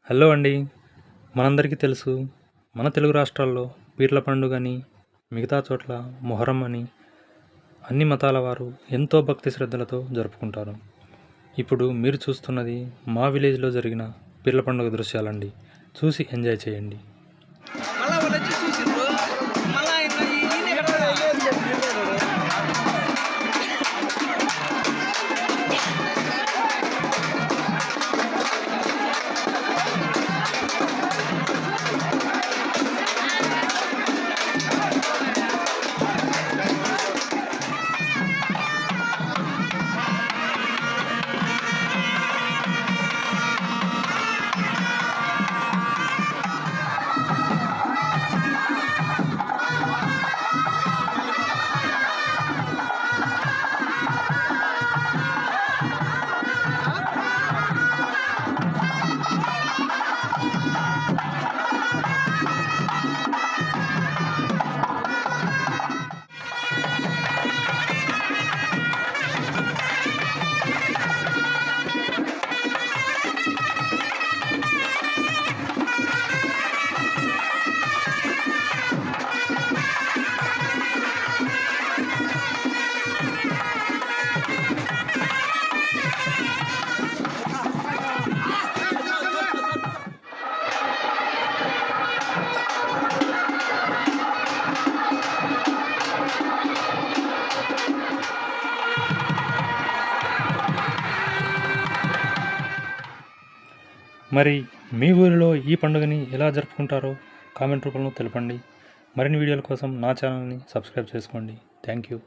Hello అండి. మనందరికీ తెలుసు, మన తెలుగు రాష్ట్రాల్లో పీర్ల పండుగని, మిగతా చోట్ల మొహరం అని అన్ని మతాల వారు ఎంతో భక్తి శ్రద్ధలతో జరుపుకుంటారు. ఇప్పుడు మీరు చూస్తున్నది మా విలేజ్లో జరిగిన పీర్ల పండుగ దృశ్యాలండి. చూసి ఎంజాయ్ చేయండి. మరి మీ ఊరిలో ఈ పండుగని ఎలా జరుపుకుంటారో కామెంట్ రూపంలో తెలపండి. మరిన్ని వీడియోల కోసం నా ఛానల్ని సబ్స్క్రైబ్ చేసుకోండి. Thank you.